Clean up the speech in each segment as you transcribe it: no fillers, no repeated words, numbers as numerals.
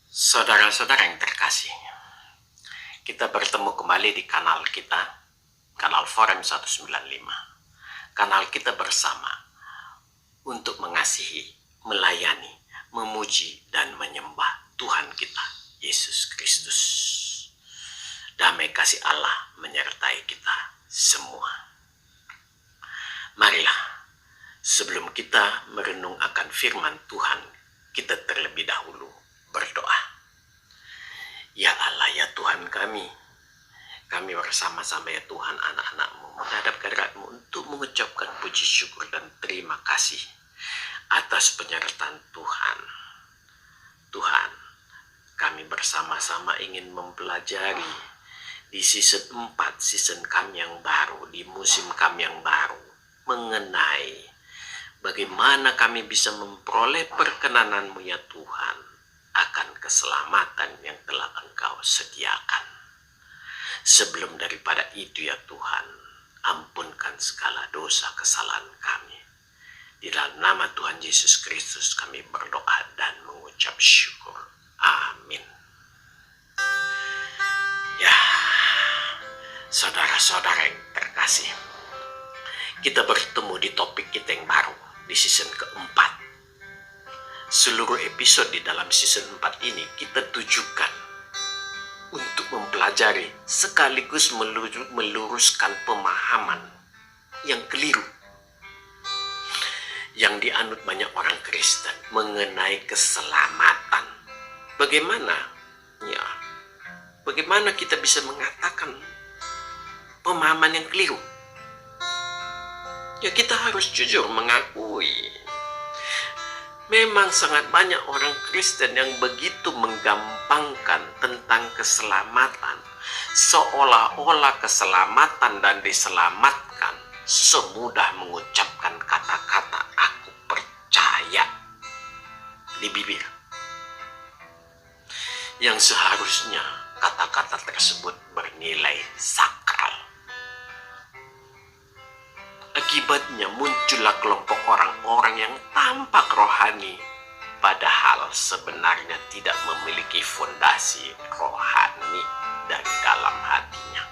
Saudara-saudara yang terkasih, kita bertemu kembali di kanal kita, kanal Forum 195. Kanal kita bersama untuk mengasihi, melayani, memuji, dan menyembah Tuhan kita, Yesus Kristus. Damai kasih Allah menyertai kita semua. Marilah, sebelum kita merenung akan firman Tuhan, kita terlebih dahulu berdoa. Ya Allah, ya Tuhan kami bersama-sama ya Tuhan anak-anak-Mu menghadap kehadirat-Mu untuk mengucapkan puji syukur dan terima kasih atas penyertaan Tuhan. Tuhan, kami bersama-sama ingin mempelajari di season 4, season kami yang baru, di musim kami yang baru, mengenai bagaimana kami bisa memperoleh perkenanan-Mu ya Tuhan akan keselamatan yang telah Engkau sediakan. Sebelum daripada itu ya Tuhan, ampunkan segala dosa kesalahan kami. Di dalam nama Tuhan Yesus Kristus kami berdoa dan mengucap syukur. Amin. Ya, saudara-saudara yang terkasih, kita bertemu di topik kita yang baru di season keempat. Seluruh episode di dalam season 4 ini kita tujukan untuk mempelajari sekaligus meluruskan pemahaman yang keliru yang dianut banyak orang Kristen mengenai keselamatan. Bagaimana kita bisa mengatakan pemahaman yang keliru? Ya, kita harus jujur mengakui memang sangat banyak orang Kristen yang begitu menggampangkan tentang keselamatan, seolah-olah keselamatan dan diselamatkan semudah mengucapkan kata-kata "aku percaya" di bibir, yang seharusnya kata-kata tersebut bernilai sakral. Akibatnya muncullah kelompok orang-orang yang tampak rohani, padahal sebenarnya tidak memiliki fondasi rohani dari dalam hatinya.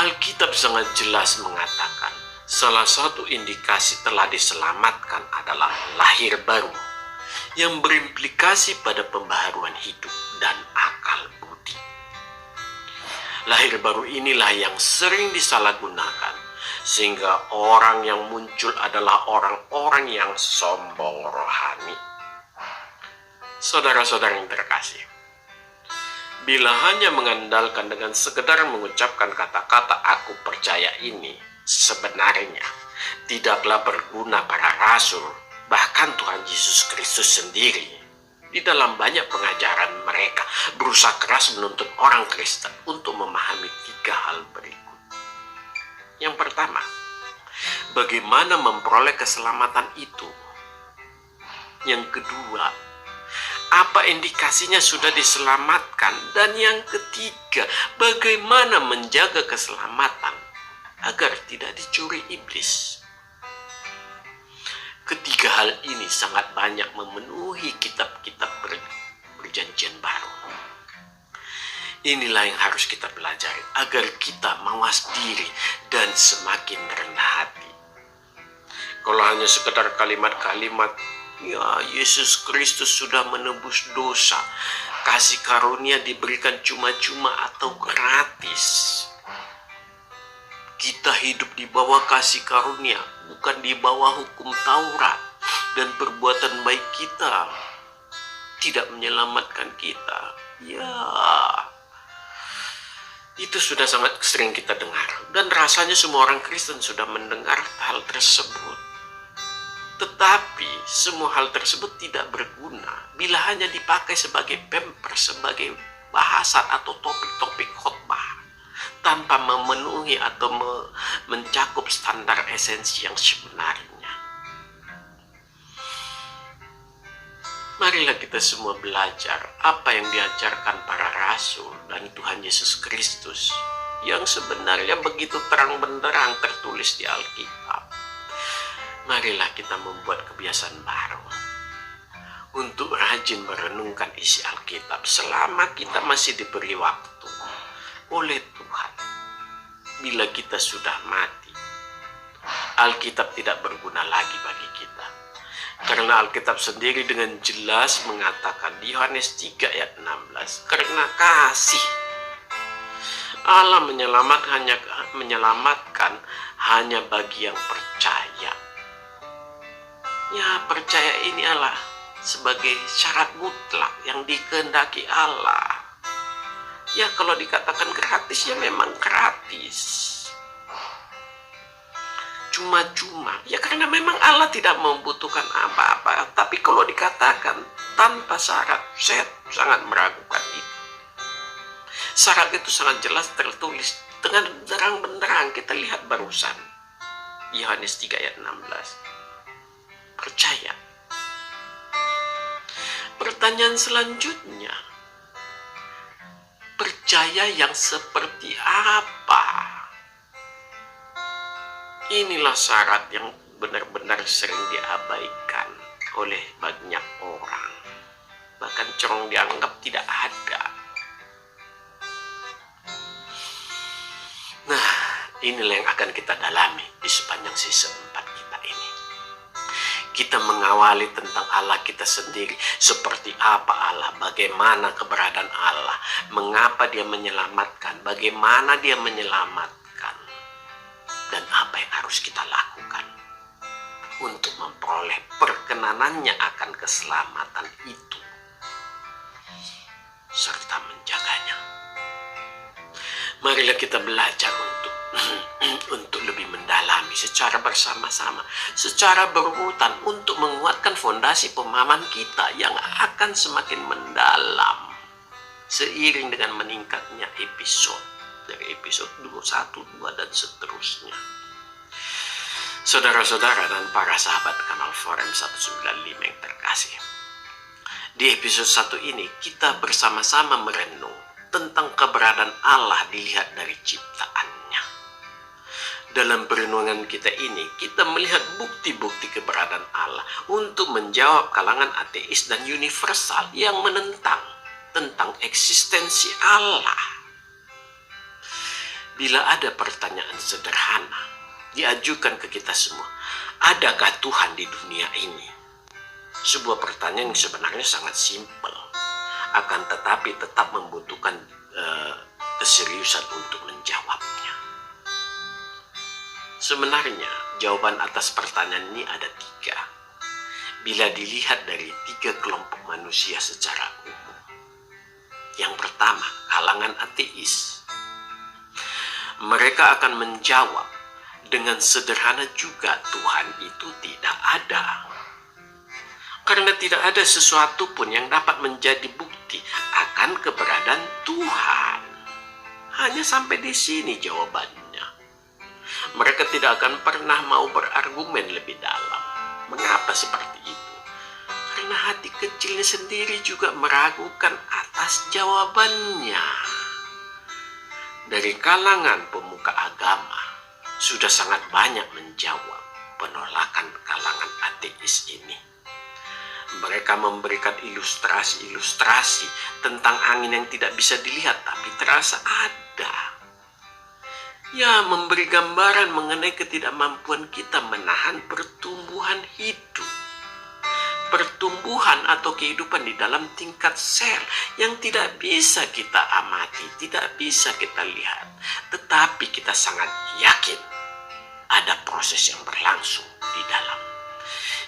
Alkitab sangat jelas mengatakan salah satu indikasi telah diselamatkan adalah lahir baru, yang berimplikasi pada pembaharuan hidup dan akal budi. Lahir baru inilah yang sering disalahgunakan, sehingga orang yang muncul adalah orang-orang yang sombong rohani. Saudara-saudara yang terkasih, bila hanya mengandalkan dengan sekedar mengucapkan kata-kata "aku percaya" ini, sebenarnya tidaklah berguna para rasul, bahkan Tuhan Yesus Kristus sendiri. Di dalam banyak pengajaran mereka berusaha keras menuntut orang Kristen untuk memahami 3 hal berikut. Yang pertama, bagaimana memperoleh keselamatan itu? Yang kedua, apa indikasinya sudah diselamatkan? Dan yang ketiga, bagaimana menjaga keselamatan agar tidak dicuri iblis? Ketiga hal ini sangat banyak memenuhi kitab-kitab perjanjian baru. Inilah yang harus kita pelajari agar kita mawas diri dan semakin rendah hati. Kalau hanya sekedar kalimat-kalimat, ya Yesus Kristus sudah menebus dosa, kasih karunia diberikan cuma-cuma atau gratis, kita hidup di bawah kasih karunia, bukan di bawah hukum Taurat, dan perbuatan baik kita tidak menyelamatkan kita. Ya, itu sudah sangat sering kita dengar, dan rasanya semua orang Kristen sudah mendengar hal tersebut. Tetapi semua hal tersebut tidak berguna bila hanya dipakai sebagai bumper, sebagai bahasan atau topik-topik khotbah, tanpa memenuhi atau mencakup standar esensi yang sebenarnya. Marilah kita semua belajar apa yang diajarkan para rasul dan Tuhan Yesus Kristus, yang sebenarnya begitu terang benderang tertulis di Alkitab. Marilah kita membuat kebiasaan baru untuk rajin merenungkan isi Alkitab selama kita masih diberi waktu oleh Tuhan. Bila kita sudah mati, Alkitab tidak berguna lagi bagi kita. Karena Alkitab sendiri dengan jelas mengatakan di Yohanes 3 ayat 16, karena kasih Allah menyelamatkan hanya bagi yang percaya. Ya, percaya ini Allah sebagai syarat mutlak yang dikehendaki Allah. Ya, kalau dikatakan gratis, ya memang gratis. Cuma-cuma, ya karena memang Allah tidak membutuhkan apa-apa. Tapi kalau dikatakan tanpa syarat, saya sangat meragukan itu. Syarat itu sangat jelas tertulis dengan terang benderang, kita lihat barusan Yohanes 3 ayat 16. Percaya. Pertanyaan selanjutnya, percaya yang seperti apa? Inilah syarat yang benar-benar sering diabaikan oleh banyak orang. Bahkan corong dianggap tidak ada. Nah, inilah yang akan kita dalami di sepanjang season 4 kita ini. Kita mengawali tentang Allah kita sendiri. Seperti apa Allah, bagaimana keberadaan Allah, mengapa dia menyelamatkan, bagaimana dia menyelamatkan, dan apa yang harus kita lakukan untuk memperoleh perkenanannya akan keselamatan itu, serta menjaganya. Marilah kita belajar untuk lebih mendalami secara bersama-sama, secara berurutan untuk menguatkan fondasi pemahaman kita yang akan semakin mendalam seiring dengan meningkatnya episode dari episode 1, 2 dan seterusnya. Saudara-saudara dan para sahabat kanal Forum 195 yang terkasih, di episode 1 ini kita bersama-sama merenung tentang keberadaan Allah dilihat dari ciptaannya. Dalam perenungan kita ini, kita melihat bukti-bukti keberadaan Allah untuk menjawab kalangan ateis dan universal yang menentang tentang eksistensi Allah. Bila ada pertanyaan sederhana diajukan ke kita semua, adakah Tuhan di dunia ini? Sebuah pertanyaan yang sebenarnya sangat simpel, akan tetapi tetap membutuhkan keseriusan untuk menjawabnya. Sebenarnya jawaban atas pertanyaan ini ada 3. Bila dilihat dari 3 kelompok manusia secara umum. Yang pertama, kalangan ateis. Mereka akan menjawab dengan sederhana juga, Tuhan itu tidak ada. Karena tidak ada sesuatu pun yang dapat menjadi bukti akan keberadaan Tuhan. Hanya sampai di sini jawabannya. Mereka tidak akan pernah mau berargumen lebih dalam. Mengapa seperti itu? Karena hati kecilnya sendiri juga meragukan atas jawabannya. Dari kalangan pemuka agama sudah sangat banyak menjawab penolakan kalangan ateis ini. Mereka memberikan ilustrasi-ilustrasi tentang angin yang tidak bisa dilihat tapi terasa ada. Ya, memberi gambaran mengenai ketidakmampuan kita menahan pertumbuhan hidup. Pertumbuhan atau kehidupan di dalam tingkat sel yang tidak bisa kita amati, tidak bisa kita lihat. Tetapi kita sangat yakin ada proses yang berlangsung di dalam,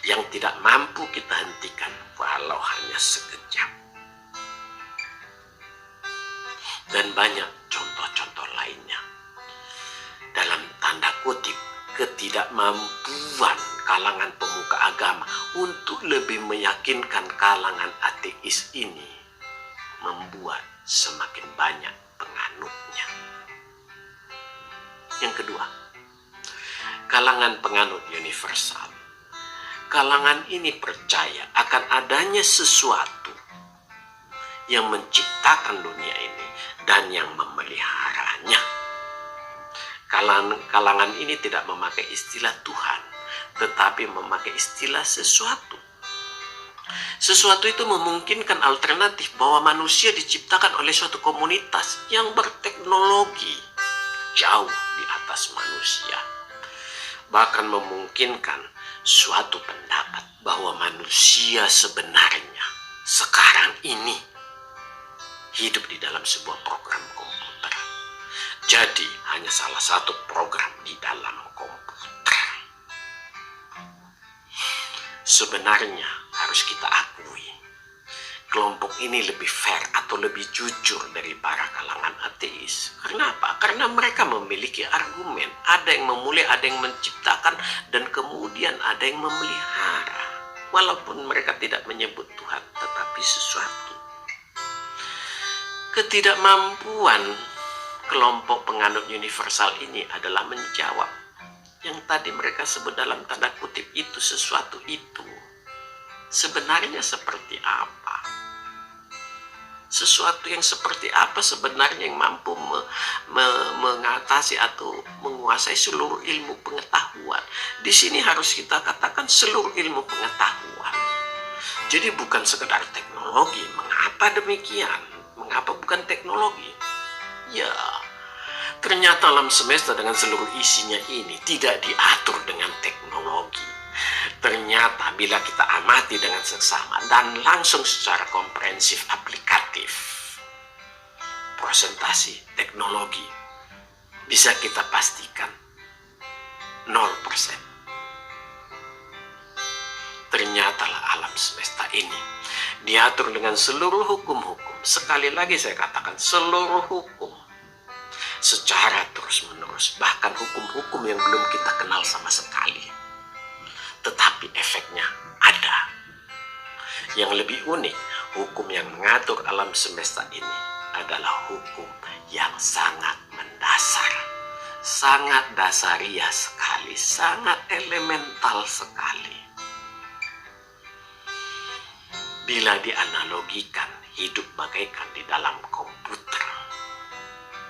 yang tidak mampu kita hentikan walau hanya sekejap. Dan banyak contoh-contoh lainnya. Dalam tanda kutip, ketidakmampuan kalangan pemuka agama untuk lebih meyakinkan kalangan ateis ini membuat semakin banyak penganutnya. Yang kedua, kalangan penganut universal. Kalangan ini percaya akan adanya sesuatu yang menciptakan dunia ini dan yang memeliharanya. Kalangan ini tidak memakai istilah Tuhan, tetapi memakai istilah sesuatu. Sesuatu itu memungkinkan alternatif bahwa manusia diciptakan oleh suatu komunitas yang berteknologi jauh di atas manusia. Bahkan memungkinkan suatu pendapat bahwa manusia sebenarnya sekarang ini hidup di dalam sebuah program komputer. Jadi hanya salah satu program di dalam komputer. Sebenarnya harus kita akui, kelompok ini lebih fair atau lebih jujur dari para kalangan ateis. Karena apa? Karena mereka memiliki argumen. Ada yang memulai, ada yang menciptakan, dan kemudian ada yang memelihara. Walaupun mereka tidak menyebut Tuhan, tetapi sesuatu. Ketidakmampuan kelompok penganut universal ini adalah menjawab yang tadi mereka sebut dalam tanda kutip itu, sesuatu itu sebenarnya seperti apa? Sesuatu yang seperti apa sebenarnya yang mampu mengatasi atau menguasai seluruh ilmu pengetahuan? Di sini harus kita katakan seluruh ilmu pengetahuan. Jadi bukan sekedar teknologi. Mengapa demikian? Mengapa bukan teknologi? Ya, ternyata alam semesta dengan seluruh isinya ini tidak diatur dengan teknologi. Ternyata bila kita amati dengan seksama dan langsung secara komprehensif aplikatif, presentasi teknologi bisa kita pastikan 0%. Ternyatalah alam semesta ini diatur dengan seluruh hukum-hukum. Sekali lagi saya katakan seluruh hukum secara terus-menerus, bahkan hukum-hukum yang belum kita kenal sama sekali. Tetapi efeknya ada. Yang lebih unik, hukum yang mengatur alam semesta ini adalah hukum yang sangat mendasar, sangat dasariah sekali, sangat elemental sekali. Bila dianalogikan hidup bagaikan di dalam komputer,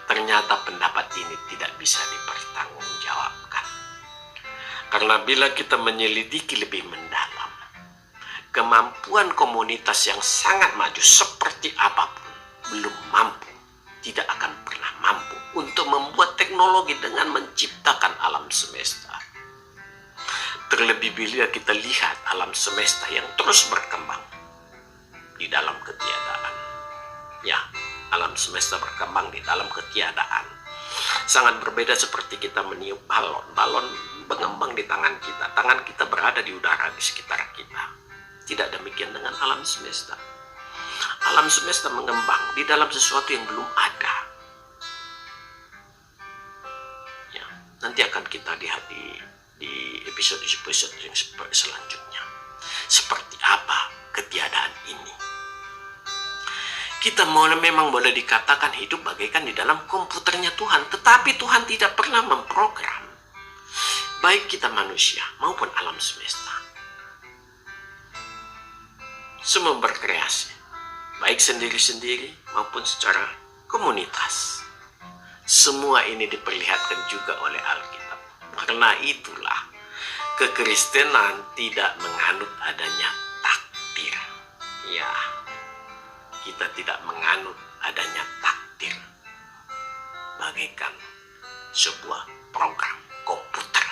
ternyata pendapat ini tidak bisa dipertanggungjawabkan. Karena bila kita menyelidiki lebih mendalam, kemampuan komunitas yang sangat maju seperti apapun belum mampu, tidak akan pernah mampu untuk membuat teknologi dengan menciptakan alam semesta. Terlebih bila kita lihat alam semesta yang terus berkembang di dalam ketiadaan. Ya, alam semesta berkembang di dalam ketiadaan. Sangat berbeda seperti kita meniup balon. Balon mengembang di tangan kita. Tangan kita berada di udara di sekitar kita. Tidak demikian dengan alam semesta. Alam semesta mengembang di dalam sesuatu yang belum ada. Ya, nanti akan kita lihat di episode-episode yang selanjutnya. Seperti apa ketiadaan ini. Kita memang boleh dikatakan hidup bagaikan di dalam komputernya Tuhan, tetapi Tuhan tidak pernah memprogram baik kita manusia maupun alam semesta. Semua berkreasi, baik sendiri-sendiri maupun secara komunitas. Semua ini diperlihatkan juga oleh Alkitab. Karena itulah kekristenan tidak menganut adanya takdir. Ya, kita tidak menganut adanya takdir bagaikan sebuah program komputer.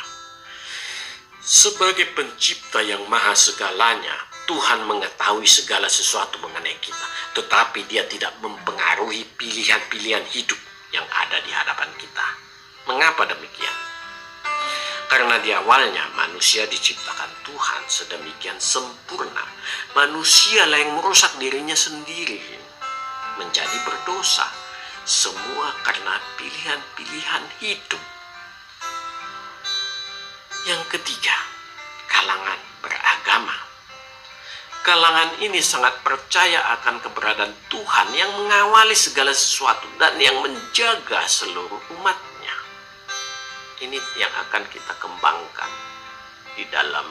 Sebagai pencipta yang maha segalanya, Tuhan mengetahui segala sesuatu mengenai kita, tetapi Dia tidak mempengaruhi pilihan-pilihan hidup yang ada di hadapan kita. Mengapa demikian? Karena di awalnya manusia diciptakan Tuhan sedemikian sempurna. Manusialah yang merusak dirinya sendiri, menjadi berdosa. Semua karena pilihan-pilihan hidup. Yang ketiga, kalangan beragama. Kalangan ini sangat percaya akan keberadaan Tuhan yang mengawali segala sesuatu dan yang menjaga seluruh umatnya. Ini yang akan kita kembangkan di dalam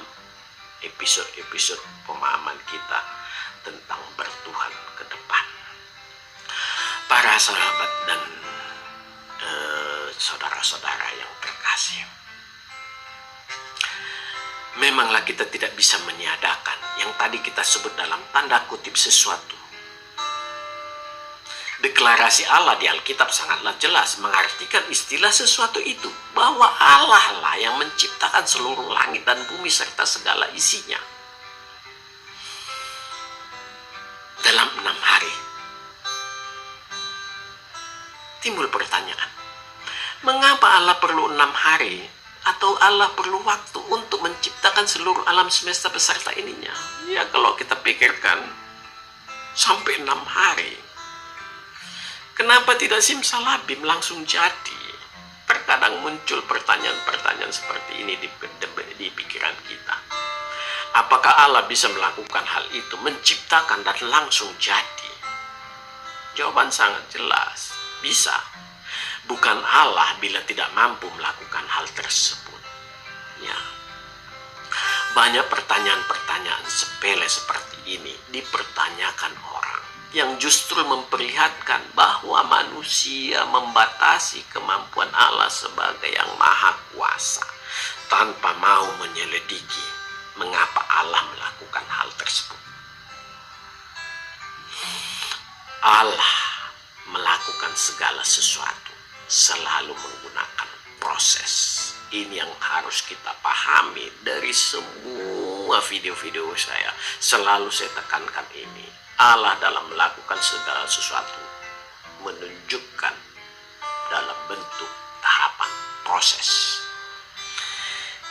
episode-episode pemahaman kita tentang bertuhan ke depan. Para sahabat dan saudara-saudara yang terkasih, Memanglah kita tidak bisa meniadakan yang tadi kita sebut dalam tanda kutip sesuatu. Deklarasi Allah di Alkitab sangatlah jelas mengartikan istilah sesuatu itu, bahwa Allah lah yang menciptakan seluruh langit dan bumi serta segala isinya dalam 6 hari. Timbul pertanyaan, mengapa Allah perlu 6 hari atau Allah perlu waktu untuk menciptakan seluruh alam semesta beserta ininya? Ya kalau kita pikirkan sampai 6 hari, kenapa tidak simsalabim langsung jadi? Terkadang muncul pertanyaan-pertanyaan seperti ini di pikiran kita. Apakah Allah bisa melakukan hal itu, menciptakan dan langsung jadi? Jawaban sangat jelas, bisa. Bukan Allah bila tidak mampu melakukan hal tersebut. Ya. Banyak pertanyaan-pertanyaan sepele seperti ini dipertanyakan orang yang justru memperlihatkan bahwa manusia membatasi kemampuan Allah sebagai yang maha kuasa tanpa mau menyelidiki mengapa Allah melakukan hal tersebut. Allah melakukan segala sesuatu selalu menggunakan proses. Ini yang harus kita pahami dari semua video-video saya. Selalu saya tekankan ini. Allah dalam melakukan segala sesuatu menunjukkan dalam bentuk tahapan proses.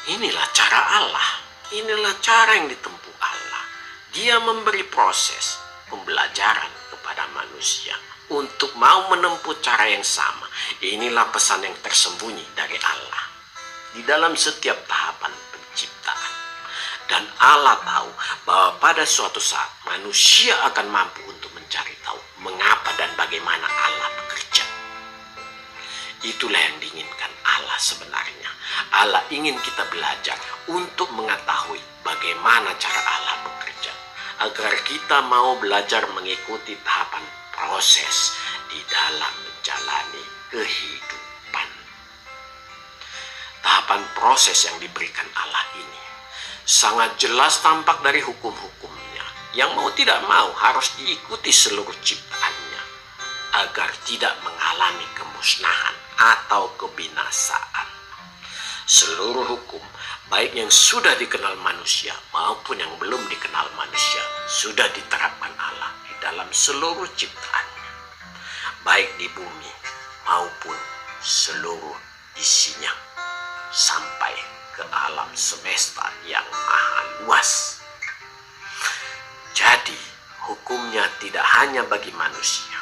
Inilah cara Allah. Inilah cara yang ditempuh Allah. Dia memberi proses pembelajaran kepada manusia untuk mau menempuh cara yang sama. Inilah pesan yang tersembunyi dari Allah di dalam setiap tahapan penciptaan. Dan Allah tahu bahwa pada suatu saat manusia akan mampu untuk mencari tahu mengapa dan bagaimana Allah bekerja. Itulah yang diinginkan Allah sebenarnya. Allah ingin kita belajar untuk mengetahui bagaimana cara Allah bekerja, agar kita mau belajar mengikuti tahapan proses di dalam menjalani kehidupan. Tahapan proses yang diberikan Allah ini sangat jelas tampak dari hukum-hukumnya yang mau tidak mau harus diikuti seluruh ciptaannya agar tidak mengalami kemusnahan atau kebinasaan. Seluruh hukum, baik yang sudah dikenal manusia maupun yang belum dikenal manusia, sudah diterapkan Allah di dalam seluruh ciptaannya, baik di bumi maupun seluruh isinya, sampai ke alam semesta yang maha luas. Jadi, hukumnya tidak hanya bagi manusia,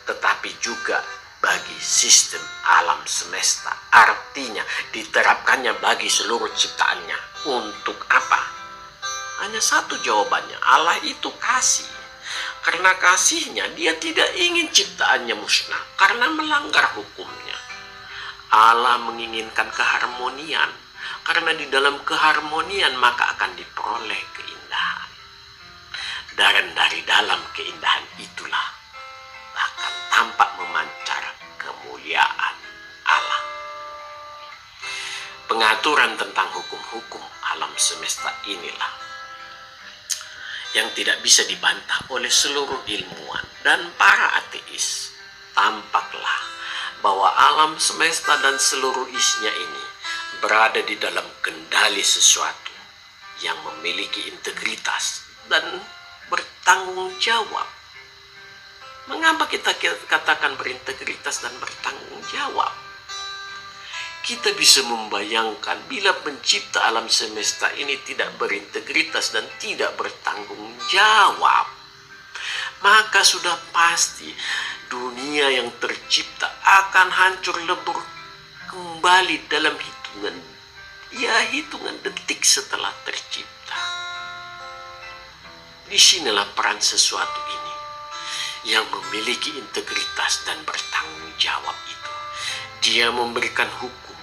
tetapi juga bagi sistem alam semesta. Artinya diterapkannya bagi seluruh ciptaannya. Untuk apa? Hanya satu jawabannya, Allah itu kasih. Karena kasihnya dia tidak ingin ciptaannya musnah karena melanggar hukumnya. Allah menginginkan keharmonian, karena di dalam keharmonian maka akan diperoleh keindahan. Dan dari dalam keindahan itulah akan tampak memancar kemuliaan Allah. Pengaturan tentang hukum-hukum alam semesta inilah yang tidak bisa dibantah oleh seluruh ilmuwan dan para ateis. Tampaklah bahwa alam semesta dan seluruh isinya ini berada di dalam kendali sesuatu yang memiliki integritas dan bertanggung jawab. Mengapa kita katakan berintegritas dan bertanggung jawab? Kita bisa membayangkan bila pencipta alam semesta ini tidak berintegritas dan tidak bertanggung jawab, maka sudah pasti dunia yang tercipta akan hancur lebur kembali dalam hitungan detik setelah tercipta. Disinilah peran sesuatu ini yang memiliki integritas dan bertanggung jawab itu. Dia memberikan hukum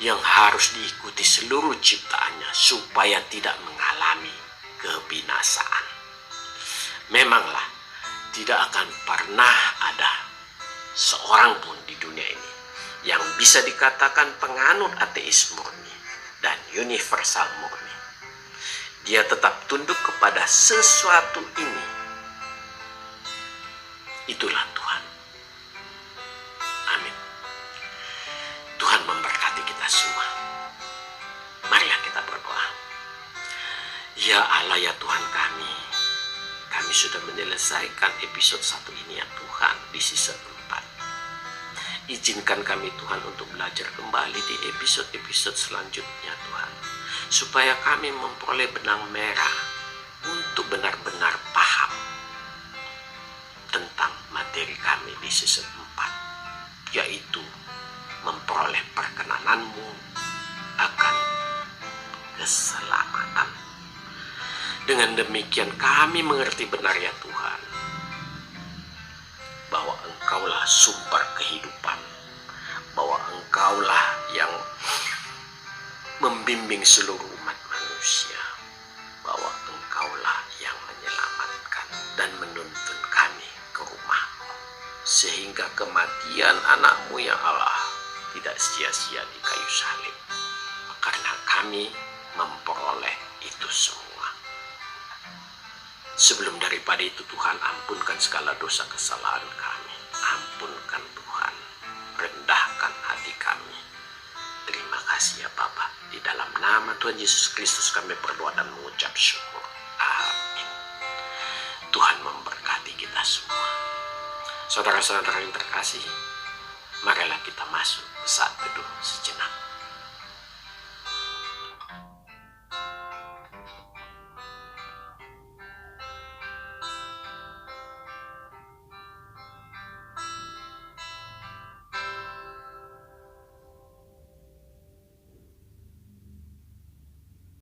yang harus diikuti seluruh ciptaannya supaya tidak mengalami kebinasaan. Memanglah tidak akan pernah ada seorang pun di dunia ini yang bisa dikatakan penganut ateis murni dan universal murni. Dia tetap tunduk kepada sesuatu ini. Itulah Tuhan. Amin. Tuhan memberkati kita semua. Marilah kita berdoa. Ya Allah, ya Tuhan kami sudah menyelesaikan episode 1 ini ya Tuhan, di season 4. Izinkan kami Tuhan untuk belajar kembali di episode-episode selanjutnya Tuhan, supaya kami memperoleh benang merah untuk benar-benar paham tentang materi kami di season 4, yaitu memperoleh perkenanan-Mu akan keselamatan. Dengan demikian kami mengerti benar ya Tuhan, bahwa Engkaulah sumber kehidupan, bahwa Engkaulah yang membimbing seluruh umat manusia, bahwa Engkaulah yang menyelamatkan dan menuntun kami ke rumah-Mu, sehingga kematian anak-Mu ya Allah tidak sia-sia di kayu salib, karena kami memperoleh itu semua. Sebelum daripada itu Tuhan, ampunkan segala dosa kesalahan kami. Ampunkan Tuhan, rendahkan hati kami. Terima kasih ya Bapa. Di dalam nama Tuhan Yesus Kristus kami berdoa dan mengucap syukur. Amin. Tuhan memberkati kita semua. Saudara-saudara yang terkasih, marilah kita masuk ke saat teduh sejenak.